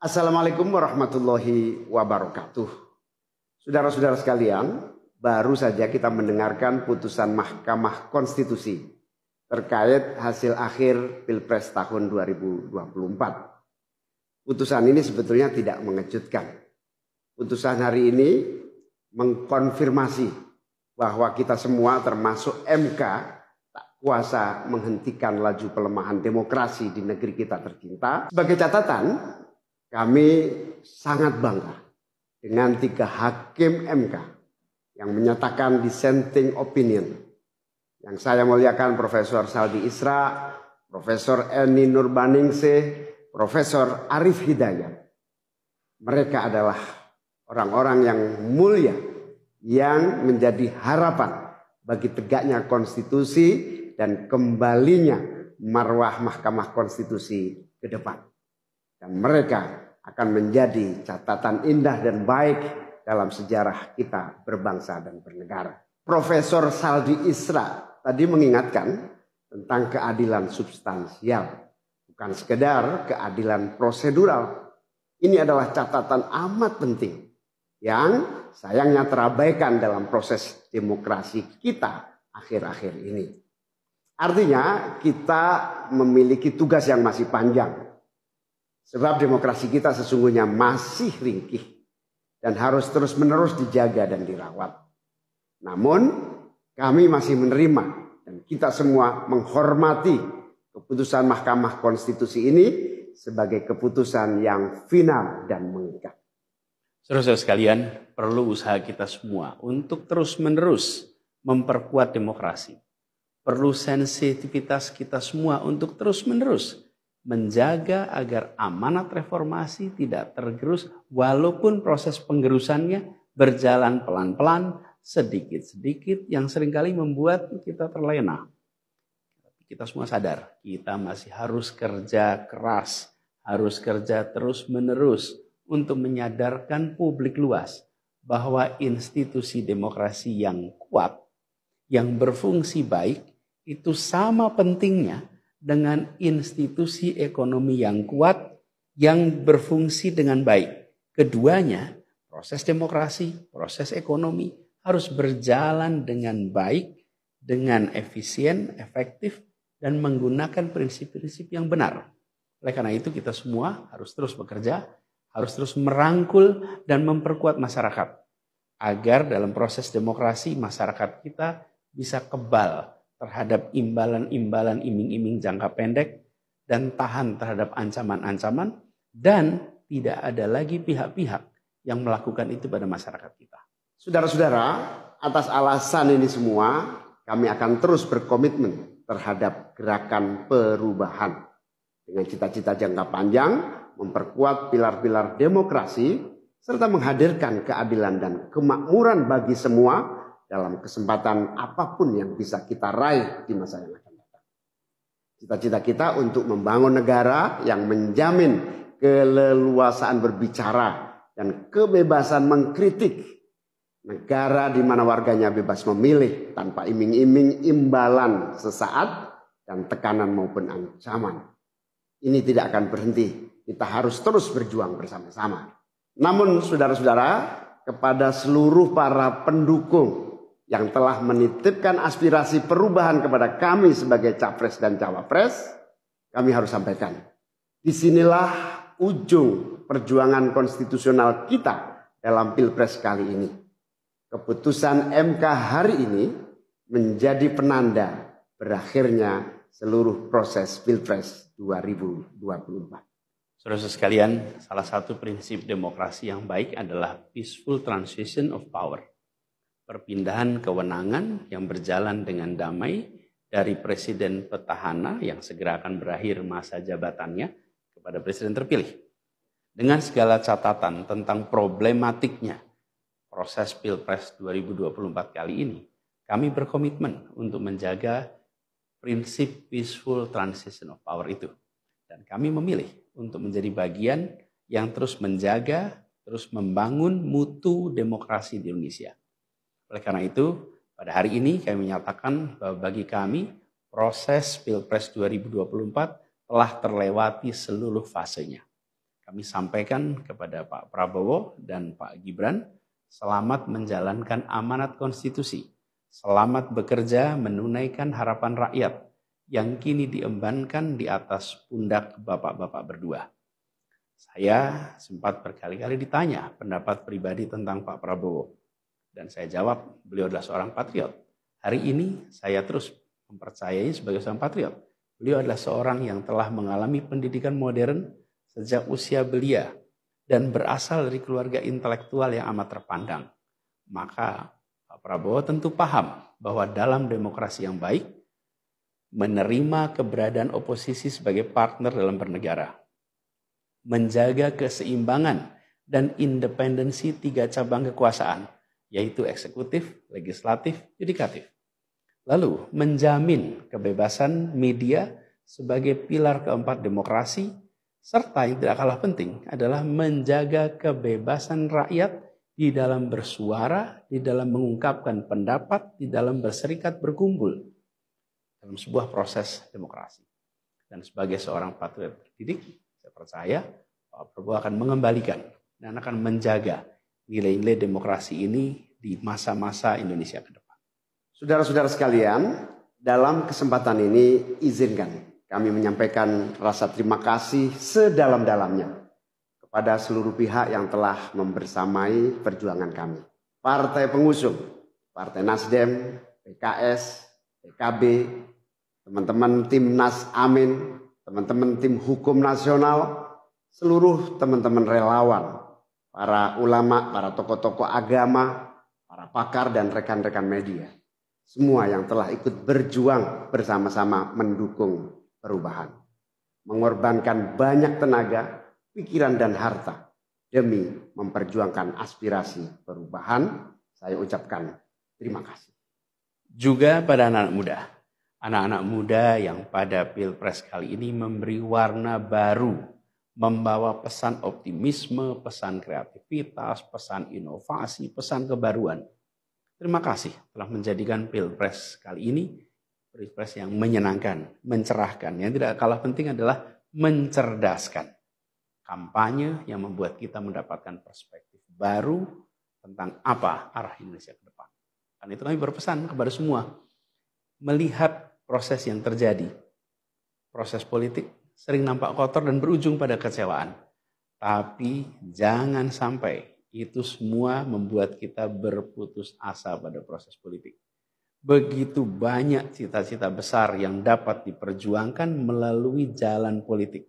Assalamualaikum warahmatullahi wabarakatuh. Saudara-saudara sekalian, baru saja kita mendengarkan putusan Mahkamah Konstitusi terkait hasil akhir Pilpres tahun 2024. Putusan ini sebetulnya tidak mengejutkan. Putusan hari ini mengkonfirmasi bahwa kita semua termasuk MK tak kuasa menghentikan laju pelemahan demokrasi di negeri kita tercinta. Sebagai catatan, kami sangat bangga dengan 3 hakim MK yang menyatakan dissenting opinion. Yang saya muliakan Profesor Saldi Isra, Profesor Eni Nurbaningsih, Profesor Arif Hidayat. Mereka adalah orang-orang yang mulia yang menjadi harapan bagi tegaknya konstitusi dan kembalinya marwah Mahkamah Konstitusi ke depan. Dan mereka akan menjadi catatan indah dan baik dalam sejarah kita berbangsa dan bernegara. Profesor Saldi Isra tadi mengingatkan tentang keadilan substansial, bukan sekedar keadilan prosedural. Ini adalah catatan amat penting yang sayangnya terabaikan dalam proses demokrasi kita akhir-akhir ini. Artinya kita memiliki tugas yang masih panjang. Sebab demokrasi kita sesungguhnya masih ringkih dan harus terus-menerus dijaga dan dirawat. Namun kami masih menerima dan kita semua menghormati keputusan Mahkamah Konstitusi ini sebagai keputusan yang final dan mengikat. Saudara-saudara sekalian, perlu usaha kita semua untuk terus-menerus memperkuat demokrasi. Perlu sensitivitas kita semua untuk terus-menerus menjaga agar amanat reformasi tidak tergerus walaupun proses penggerusannya berjalan pelan-pelan, sedikit-sedikit yang seringkali membuat kita terlena. Kita semua sadar, kita masih harus kerja keras, harus kerja terus-menerus untuk menyadarkan publik luas bahwa institusi demokrasi yang kuat, yang berfungsi baik, itu sama pentingnya dengan institusi ekonomi yang kuat, yang berfungsi dengan baik. Keduanya, proses demokrasi, proses ekonomi harus berjalan dengan baik, dengan efisien, efektif, dan menggunakan prinsip-prinsip yang benar. Oleh karena itu kita semua harus terus bekerja, harus terus merangkul dan memperkuat masyarakat. Agar dalam proses demokrasi masyarakat kita bisa kebal terhadap imbalan-imbalan iming-iming jangka pendek dan tahan terhadap ancaman-ancaman dan tidak ada lagi pihak-pihak yang melakukan itu pada masyarakat kita. Saudara-saudara, atas alasan ini semua kami akan terus berkomitmen terhadap gerakan perubahan dengan cita-cita jangka panjang, memperkuat pilar-pilar demokrasi serta menghadirkan keadilan dan kemakmuran bagi semua dalam kesempatan apapun yang bisa kita raih di masa yang akan datang. Cita-cita kita untuk membangun negara yang menjamin keleluasaan berbicara dan kebebasan mengkritik. Negara di mana warganya bebas memilih tanpa iming-iming imbalan sesaat dan tekanan maupun ancaman. Ini tidak akan berhenti. Kita harus terus berjuang bersama-sama. Namun saudara-saudara, kepada seluruh para pendukung yang telah menitipkan aspirasi perubahan kepada kami sebagai capres dan cawapres, kami harus sampaikan. Disinilah ujung perjuangan konstitusional kita dalam Pilpres kali ini. Keputusan MK hari ini menjadi penanda berakhirnya seluruh proses Pilpres 2024. Saudara-saudara sekalian, salah satu prinsip demokrasi yang baik adalah peaceful transition of power. Perpindahan kewenangan yang berjalan dengan damai dari presiden petahana yang segera akan berakhir masa jabatannya kepada presiden terpilih. Dengan segala catatan tentang problematiknya proses Pilpres 2024 kali ini, kami berkomitmen untuk menjaga prinsip peaceful transition of power itu. Dan kami memilih untuk menjadi bagian yang terus menjaga, terus membangun mutu demokrasi di Indonesia. Oleh karena itu, pada hari ini kami menyatakan bahwa bagi kami proses Pilpres 2024 telah terlewati seluruh fasenya. kami sampaikan kepada Pak Prabowo dan Pak Gibran, selamat menjalankan amanat konstitusi, selamat bekerja menunaikan harapan rakyat yang kini diembankan di atas pundak bapak-bapak berdua. Saya sempat berkali-kali ditanya pendapat pribadi tentang Pak Prabowo. Dan saya jawab, beliau adalah seorang patriot. Hari ini saya terus mempercayai sebagai seorang patriot. Beliau adalah seorang yang telah mengalami pendidikan modern sejak usia belia dan berasal dari keluarga intelektual yang amat terpandang. Maka Pak Prabowo tentu paham bahwa dalam demokrasi yang baik, menerima keberadaan oposisi sebagai partner dalam bernegara, menjaga keseimbangan dan independensi 3 cabang kekuasaan, yaitu eksekutif, legislatif, yudikatif. Lalu menjamin kebebasan media sebagai pilar keempat demokrasi, serta yang tidak kalah penting adalah menjaga kebebasan rakyat di dalam bersuara, di dalam mengungkapkan pendapat, di dalam berserikat berkumpul dalam sebuah proses demokrasi. Dan sebagai seorang patriot terdidik, saya percaya Pak Prabowo akan mengembalikan dan akan menjaga nilai-nilai demokrasi ini di masa-masa Indonesia ke depan. Saudara-saudara sekalian, dalam kesempatan ini izinkan kami menyampaikan rasa terima kasih sedalam-dalamnya kepada seluruh pihak yang telah membersamai perjuangan kami. Partai pengusung, Partai Nasdem, PKS, PKB, teman-teman Timnas Amin, teman-teman tim hukum nasional, seluruh teman-teman relawan, para ulama, para tokoh-tokoh agama, para pakar dan rekan-rekan media. Semua yang telah ikut berjuang bersama-sama mendukung perubahan. Mengorbankan banyak tenaga, pikiran dan harta demi memperjuangkan aspirasi perubahan. Saya ucapkan terima kasih. Juga pada anak-anak muda. Anak-anak muda yang pada Pilpres kali ini memberi warna baru, membawa pesan optimisme, pesan kreativitas, pesan inovasi, pesan kebaruan. Terima kasih telah menjadikan Pilpres kali ini Pilpres yang menyenangkan, mencerahkan. Yang tidak kalah penting adalah mencerdaskan. Kampanye yang membuat kita mendapatkan perspektif baru tentang apa arah Indonesia ke depan. Karena itu kami berpesan kepada semua, melihat proses yang terjadi. Proses politik sering nampak kotor dan berujung pada kecewaan. Tapi jangan sampai itu semua membuat kita berputus asa pada proses politik. Begitu banyak cita-cita besar yang dapat diperjuangkan melalui jalan politik.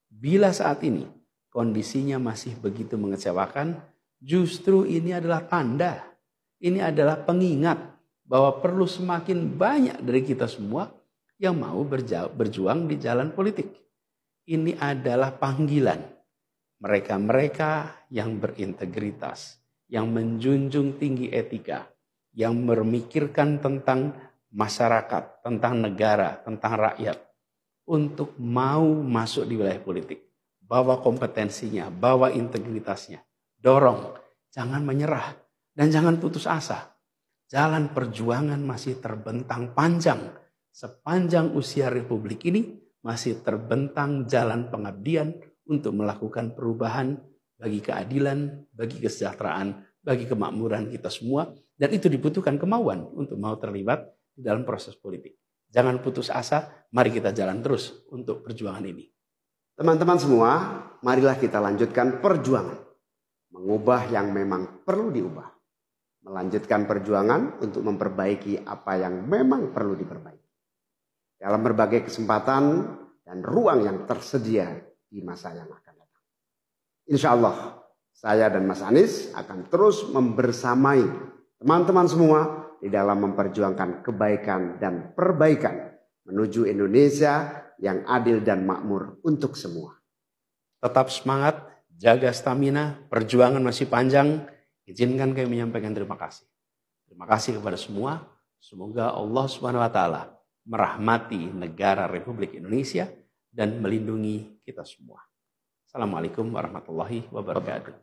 Bila saat ini kondisinya masih begitu mengecewakan, justru ini adalah tanda, ini adalah pengingat bahwa perlu semakin banyak dari kita semua yang mau berjuang di jalan politik. Ini adalah panggilan. Mereka-mereka yang berintegritas, yang menjunjung tinggi etika, yang memikirkan tentang masyarakat, tentang negara, tentang rakyat, untuk mau masuk di wilayah politik. Bawa kompetensinya, bawa integritasnya, dorong, jangan menyerah, dan jangan putus asa. Jalan perjuangan masih terbentang panjang. Sepanjang usia Republik ini masih terbentang jalan pengabdian untuk melakukan perubahan bagi keadilan, bagi kesejahteraan, bagi kemakmuran kita semua. Dan itu dibutuhkan kemauan untuk mau terlibat di dalam proses politik. Jangan putus asa, mari kita jalan terus untuk perjuangan ini. Teman-teman semua, marilah kita lanjutkan perjuangan. Mengubah yang memang perlu diubah. Melanjutkan perjuangan untuk memperbaiki apa yang memang perlu diperbaiki. Dalam berbagai kesempatan dan ruang yang tersedia di masa yang akan datang. Insya Allah, saya dan Mas Anies akan terus membersamai teman-teman semua di dalam memperjuangkan kebaikan dan perbaikan menuju Indonesia yang adil dan makmur untuk semua. Tetap semangat, jaga stamina, perjuangan masih panjang. Izinkan kami menyampaikan terima kasih. Terima kasih kepada semua. Semoga Allah SWT merahmati negara Republik Indonesia dan melindungi kita semua. Assalamualaikum warahmatullahi wabarakatuh.